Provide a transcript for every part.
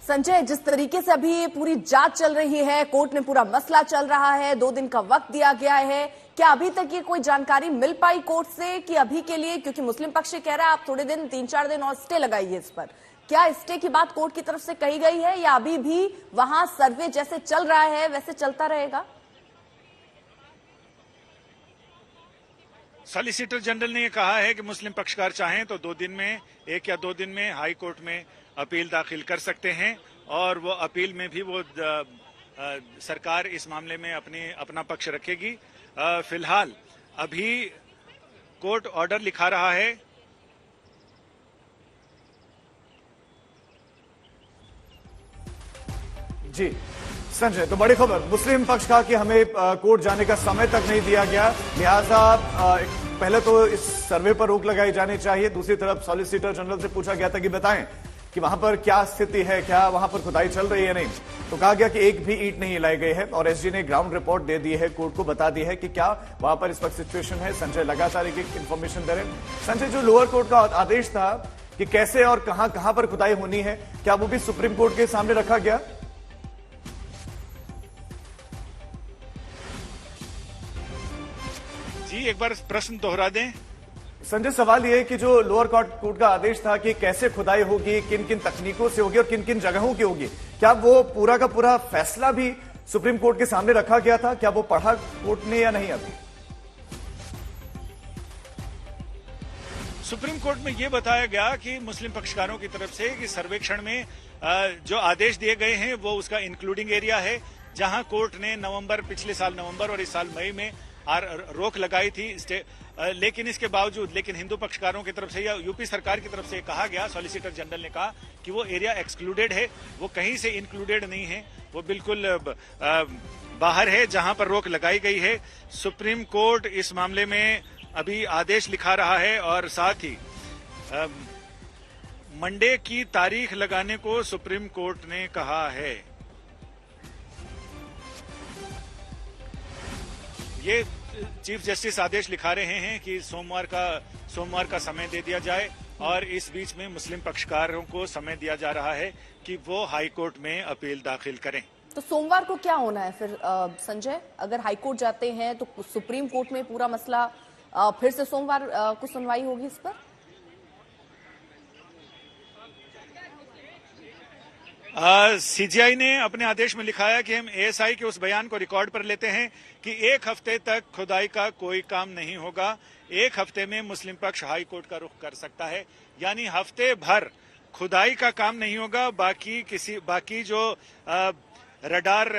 संजय, जिस तरीके से अभी पूरी जांच चल रही है, कोर्ट में पूरा मसला चल रहा है, 2 दिन का वक्त दिया गया है, क्या अभी तक ये कोई जानकारी मिल पाई कोर्ट से कि अभी के लिए, क्योंकि मुस्लिम पक्ष कह रहा है आप थोड़े दिन 3-4 दिन और स्टे लगाइए इस पर, क्या स्टे की बात कोर्ट की तरफ से कही गई है या अभी भी वहां सर्वे जैसे चल रहा है वैसे चलता रहेगा? सॉलिसिटर जनरल ने कहा है कि मुस्लिम पक्षकार चाहें तो 2 दिन में, 1 या 2 दिन में हाई कोर्ट में अपील दाखिल कर सकते हैं और वो अपील में भी वो सरकार इस मामले में अपना पक्ष रखेगी। फिलहाल अभी कोर्ट ऑर्डर लिखा रहा है। जी संजय, तो बड़ी खबर, मुस्लिम पक्ष कहा कि हमें कोर्ट जाने का समय तक नहीं दिया गया, लिहाजा पहले तो इस सर्वे पर रोक लगाई जानी चाहिए। दूसरी तरफ सॉलिसिटर जनरल से पूछा गया था कि बताएं कि वहां पर क्या स्थिति है, क्या वहां पर खुदाई चल रही है नहीं, तो कहा गया कि एक भी ईंट नहीं लाई गई है और एसजी ने ग्राउंड रिपोर्ट दे दी है, कोर्ट को बता दी है कि क्या वहां पर इस वक्त सिचुएशन है। संजय लगातार एक इंफॉर्मेशन दे रहे हैं। संजय, जो लोअर कोर्ट का आदेश था कि कैसे और कहां पर खुदाई होनी है, क्या वो भी सुप्रीम कोर्ट के सामने रखा गया? जी, एक बार प्रश्न दोहरा दें। संजय, सवाल यह है कि जो लोअर कोर्ट का आदेश था कि कैसे खुदाई होगी, किन किन तकनीकों से होगी और किन किन जगहों की होगी, क्या वो पूरा का पूरा फैसला भी सुप्रीम कोर्ट के सामने रखा गया था? क्या वो पढ़ा कोर्ट ने या नहीं? अभी सुप्रीम कोर्ट में ये बताया गया कि मुस्लिम पक्षकारों की तरफ से कि सर्वेक्षण में जो आदेश दिए गए हैं वो उसका इंक्लूडिंग एरिया है, जहां कोर्ट ने पिछले साल नवंबर और इस साल मई में रोक लगाई थी। लेकिन इसके बावजूद हिंदू पक्षकारों की तरफ से या यूपी सरकार की तरफ से कहा गया, सॉलिसिटर जनरल ने कहा कि वो एरिया एक्सक्लूडेड है, वो कहीं से इंक्लूडेड नहीं है, वो बिल्कुल बाहर है जहां पर रोक लगाई गई है। सुप्रीम कोर्ट इस मामले में अभी आदेश लिखा रहा है और साथ ही मंडे की तारीख लगाने को सुप्रीम कोर्ट ने कहा है। ये चीफ जस्टिस आदेश लिखा रहे हैं कि सोमवार का समय दे दिया जाए और इस बीच में मुस्लिम पक्षकारों को समय दिया जा रहा है कि वो हाई कोर्ट में अपील दाखिल करें। तो सोमवार को क्या होना है फिर संजय? अगर हाई कोर्ट जाते हैं तो सुप्रीम कोर्ट में पूरा मसला फिर से सोमवार को सुनवाई होगी इस पर? सीजीआई ने अपने आदेश में लिखा है कि हम एएसआई के उस बयान को रिकॉर्ड पर लेते हैं कि 1 हफ्ते तक खुदाई का कोई काम नहीं होगा। 1 हफ्ते में मुस्लिम पक्ष हाई कोर्ट का रुख कर सकता है, यानी हफ्ते भर खुदाई का काम नहीं होगा। बाकी जो रडार,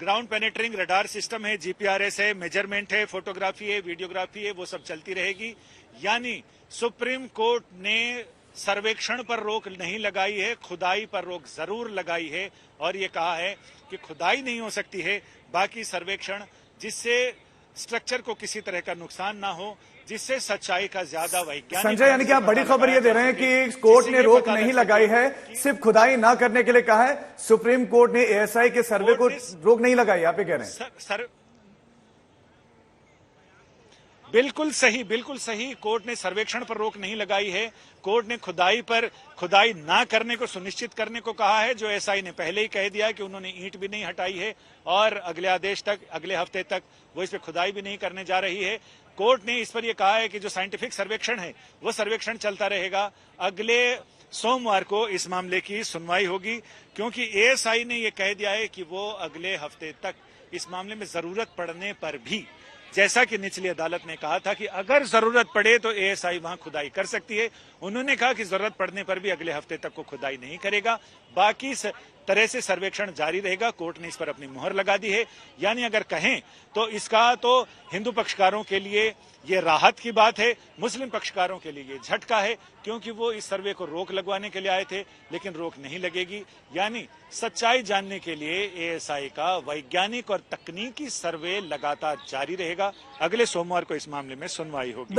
ग्राउंड पेनेट्रिंग रडार सिस्टम है, जीपीआरएस है, मेजरमेंट है, फोटोग्राफी है, वीडियोग्राफी है, वो सब चलती रहेगी। यानी सुप्रीम कोर्ट ने सर्वेक्षण पर रोक नहीं लगाई है, खुदाई पर रोक जरूर लगाई है और ये कहा है कि खुदाई नहीं हो सकती है, बाकी सर्वेक्षण जिससे स्ट्रक्चर को किसी तरह का नुकसान ना हो, जिससे सच्चाई का ज्यादा वैज्ञानिक। संजय, यानी कि आप बड़ी खबर ये दे रहे हैं कि कोर्ट ने रोक नहीं लगाई है, सिर्फ खुदाई ना करने के लिए कहा है। सुप्रीम कोर्ट ने एएसआई के सर्वे को रोक नहीं लगाई, आप ये कह रहे हैं? बिल्कुल सही। कोर्ट ने सर्वेक्षण पर रोक नहीं लगाई है, कोर्ट ने खुदाई ना करने को सुनिश्चित करने को कहा है, जो एसआई ने पहले ही कह दिया कि उन्होंने ईंट भी नहीं हटाई है और अगले हफ्ते तक वो इस पर खुदाई भी नहीं करने जा रही है। कोर्ट ने इस पर यह कहा है कि जो साइंटिफिक सर्वेक्षण है वो सर्वेक्षण चलता रहेगा। अगले सोमवार को इस मामले की सुनवाई होगी, क्योंकि एएसआई ने यह कह दिया है कि वो अगले हफ्ते तक इस मामले में जरूरत पड़ने पर भी, जैसा कि निचली अदालत ने कहा था कि अगर जरूरत पड़े तो एएसआई वहां खुदाई कर सकती है, उन्होंने कहा कि जरूरत पड़ने पर भी अगले हफ्ते तक को खुदाई नहीं करेगा, बाकी तरह से सर्वेक्षण जारी रहेगा। कोर्ट ने इस पर अपनी मुहर लगा दी है। यानी अगर कहें तो इसका तो हिंदू पक्षकारों के लिए ये राहत की बात है, मुस्लिम पक्षकारों के लिए ये झटका है, क्योंकि वो इस सर्वे को रोक लगवाने के लिए आए थे लेकिन रोक नहीं लगेगी। यानी सच्चाई जानने के लिए एएसआई का वैज्ञानिक और तकनीकी सर्वे लगातार जारी रहेगा। अगले सोमवार को इस मामले में सुनवाई होगी।